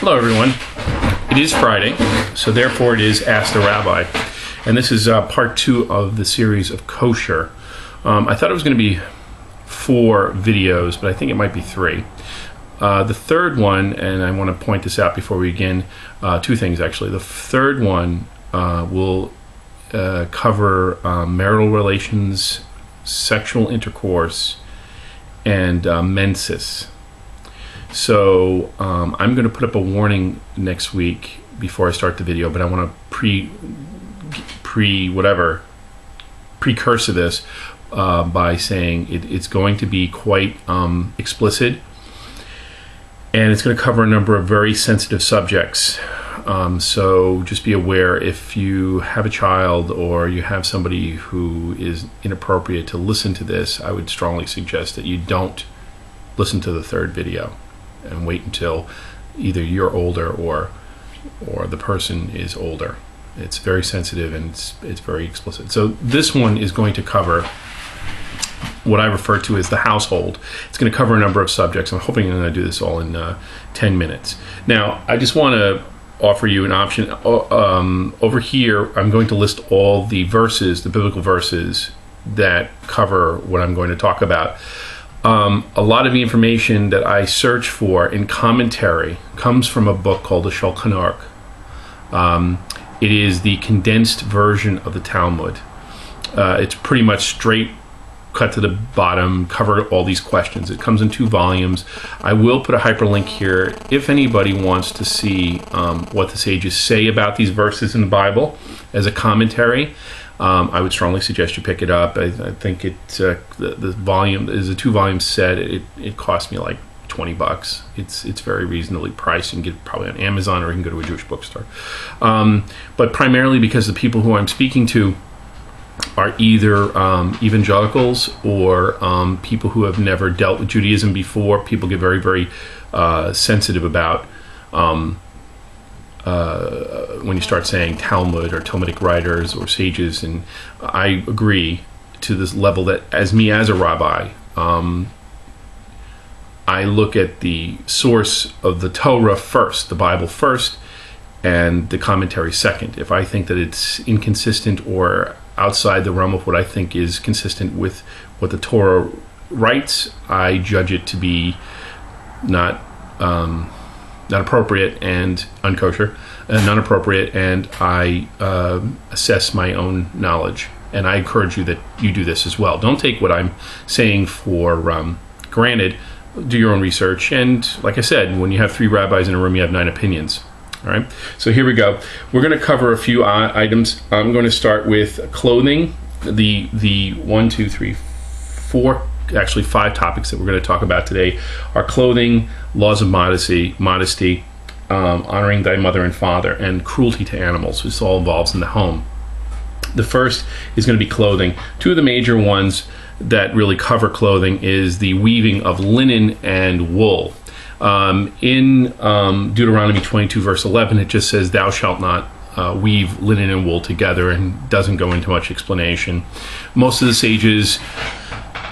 Hello everyone. It is Friday, so therefore it is Ask the Rabbi. And this is part 2 of the series of Kosher. I thought it was going to be 4 videos, but I think it might be 3. The third one, and I want to point this out before we begin, 2 things actually. The third one will cover marital relations, sexual intercourse, and menses. So I'm going to put up a warning next week before I start the video, but I want to precursor this by saying it's going to be quite explicit, and it's going to cover a number of very sensitive subjects. So just be aware, if you have a child or you have somebody who is inappropriate to listen to this, I would strongly suggest that you don't listen to the third video and wait until either you're older or the person is older. It's very sensitive and it's very explicit. So this one is going to cover what I refer to as the household. It's going to cover a number of subjects. I'm hoping I'm going to do this all in 10 minutes. Now, I just want to offer you an option. Over here, I'm going to list all the verses, the biblical verses that cover what I'm going to talk about. A lot of the information that I search for in commentary comes from a book called the Shulchan Aruch. It is the condensed version of the Talmud. It's pretty much straight cut to the bottom, cover all these questions. It comes in 2 volumes. I will put a hyperlink here if anybody wants to see what the sages say about these verses in the Bible as a commentary. I would strongly suggest you pick it up. I think the volume is a 2-volume set. It cost me like $20. It's very reasonably priced. You can get it probably on Amazon, or you can go to a Jewish bookstore. But primarily because the people who I'm speaking to are either evangelicals or people who have never dealt with Judaism before. People get very, very sensitive about when you start saying Talmud or Talmudic writers or sages, and I agree to this level that as a rabbi, I look at the source of the Torah first, the Bible first, and the commentary second. If I think that it's inconsistent or outside the realm of what I think is consistent with what the Torah writes, I judge it to be not appropriate and unkosher, not appropriate, and I assess my own knowledge. And I encourage you that you do this as well. Don't take what I'm saying for granted. Do your own research. And like I said, when you have 3 rabbis in a room, you have 9 opinions. All right. So here we go. We're going to cover a few items. I'm going to start with clothing. The 1, 2, 3, 4. Actually 5 topics that we're going to talk about today are clothing, laws of modesty, honoring thy mother and father, and cruelty to animals. This all involves in the home. The first is going to be clothing. 2 of the major ones that really cover clothing is the weaving of linen and wool. In Deuteronomy 22 verse 11, it just says, thou shalt not weave linen and wool together, and doesn't go into much explanation. Most of the sages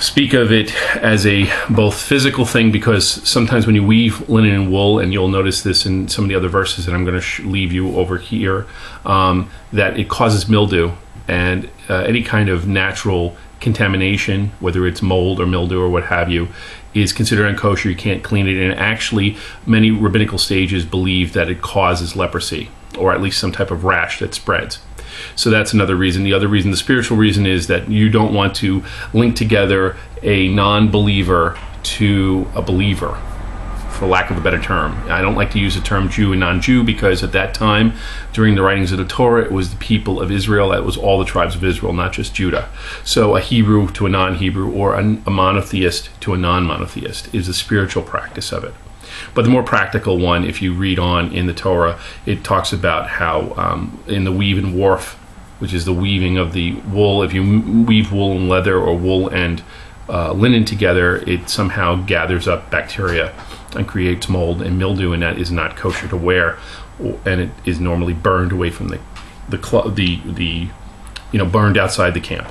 speak of it as a both physical thing, because sometimes when you weave linen and wool, and you'll notice this in some of the other verses that I'm going to leave you over here, that it causes mildew and any kind of natural contamination, whether it's mold or mildew or what have you, is considered unkosher. You can't clean it, and actually many rabbinical sages believe that it causes leprosy, or at least some type of rash that spreads. So that's another reason. The other reason, the spiritual reason, is that you don't want to link together a non-believer to a believer, for lack of a better term. I don't like to use the term Jew and non-Jew, because at that time, during the writings of the Torah, it was the people of Israel. That was all the tribes of Israel, not just Judah. So a Hebrew to a non-Hebrew, or a monotheist to a non-monotheist, is the spiritual practice of it. But the more practical one, if you read on in the Torah, it talks about how in the weave and warp, which is the weaving of the wool, if you weave wool and leather, or wool and linen together, it somehow gathers up bacteria and creates mold and mildew, and that is not kosher to wear, and it is normally burned away from the burned outside the camp.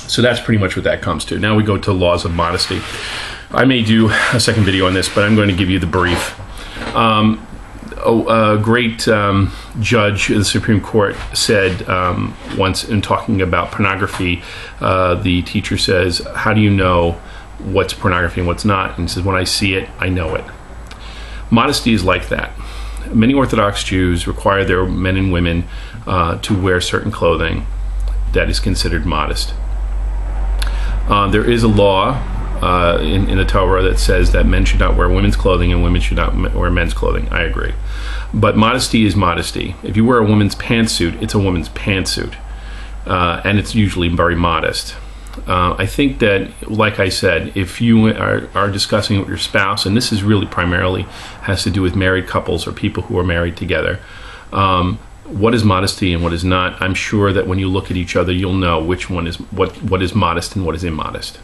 So that's pretty much what that comes to. Now we go to laws of modesty. I may do a second video on this, but I'm going to give you the brief. A great judge of the Supreme Court said once in talking about pornography, the teacher says, how do you know what's pornography and what's not? And he says, when I see it, I know it. Modesty is like that. Many Orthodox Jews require their men and women to wear certain clothing that is considered modest. There is a law in the Torah that says that men should not wear women's clothing and women should not wear men's clothing. I agree. But modesty is modesty. If you wear a woman's pantsuit, it's a woman's pantsuit. And it's usually very modest. I think that, like I said, if you are discussing it with your spouse, and this is really primarily has to do with married couples or people who are married together, what is modesty and what is not, I'm sure that when you look at each other, you'll know which one is what is modest and what is immodest.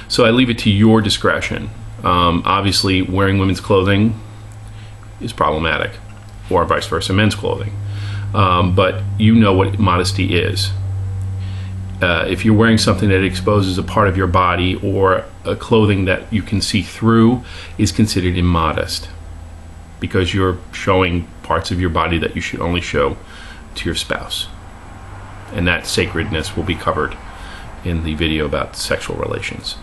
So I leave it to your discretion. Obviously, wearing women's clothing is problematic, or vice versa, men's clothing. But you know what modesty is. If you're wearing something that exposes a part of your body or a clothing that you can see through, is considered immodest, because you're showing parts of your body that you should only show to your spouse. And that sacredness will be covered in the video about sexual relations.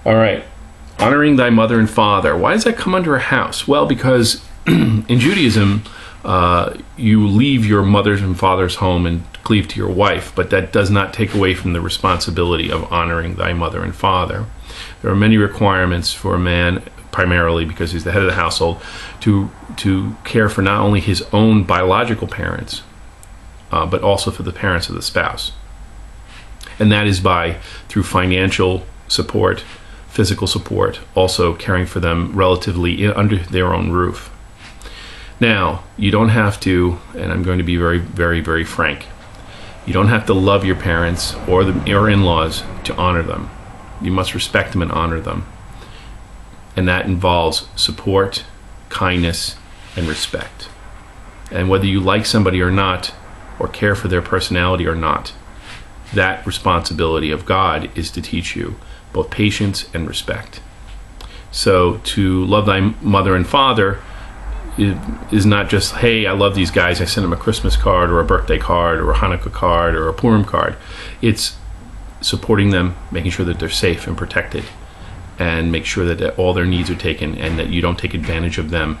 All right, honoring thy mother and father. Why does that come under a house? Well, because in Judaism, you leave your mother's and father's home and cleave to your wife, but that does not take away from the responsibility of honoring thy mother and father. There are many requirements for a man, primarily because he's the head of the household, to care for not only his own biological parents, but also for the parents of the spouse. And that is through financial support, physical support, also caring for them relatively under their own roof. Now, you don't have to, and I'm going to be very, very, very frank, you don't have to love your parents or your in-laws to honor them. You must respect them and honor them. And that involves support, kindness, and respect. And whether you like somebody or not, or care for their personality or not, that responsibility of God is to teach you both patience and respect. So to love thy mother and father is not just, hey, I love these guys, I send them a Christmas card or a birthday card or a Hanukkah card or a Purim card. It's supporting them, making sure that they're safe and protected, and make sure that all their needs are taken, and that you don't take advantage of them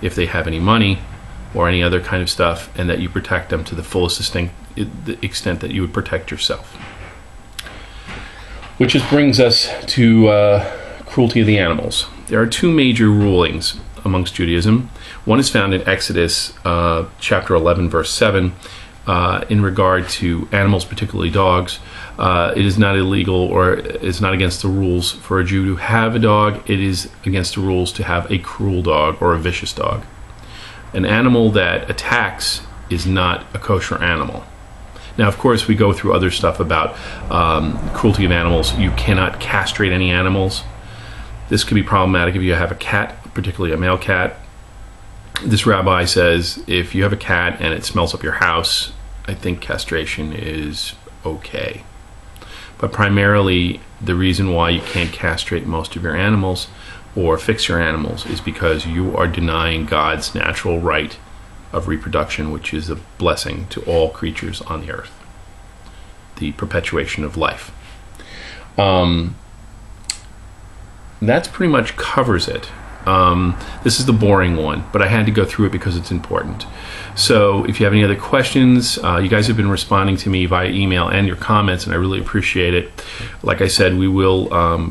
if they have any money or any other kind of stuff, and that you protect them to the fullest extent that you would protect yourself. Which just brings us to cruelty of the animals. There are two major rulings amongst Judaism. One is found in Exodus chapter 11, verse 7, in regard to animals, particularly dogs. It is not illegal, or it's not against the rules for a Jew to have a dog. It is against the rules to have a cruel dog or a vicious dog. An animal that attacks is not a kosher animal. Now, of course, we go through other stuff about cruelty of animals. You cannot castrate any animals. This could be problematic if you have a cat, particularly a male cat. This rabbi says if you have a cat and it smells up your house, I think castration is okay. But primarily, the reason why you can't castrate most of your animals or fix your animals is because you are denying God's natural right of reproduction, which is a blessing to all creatures on the earth, the perpetuation of life. That's pretty much covers it. This is the boring one, but I had to go through it because it's important. So if you have any other questions, you guys have been responding to me via email and your comments, and I really appreciate it. Like I said, we will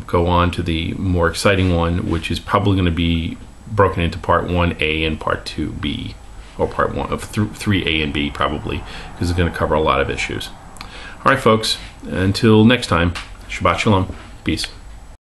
go on to the more exciting one, which is probably going to be broken into part 1A and part 2B, or part 1 of 3A and B probably, because it's going to cover a lot of issues. All right, folks, until next time, Shabbat Shalom. Peace.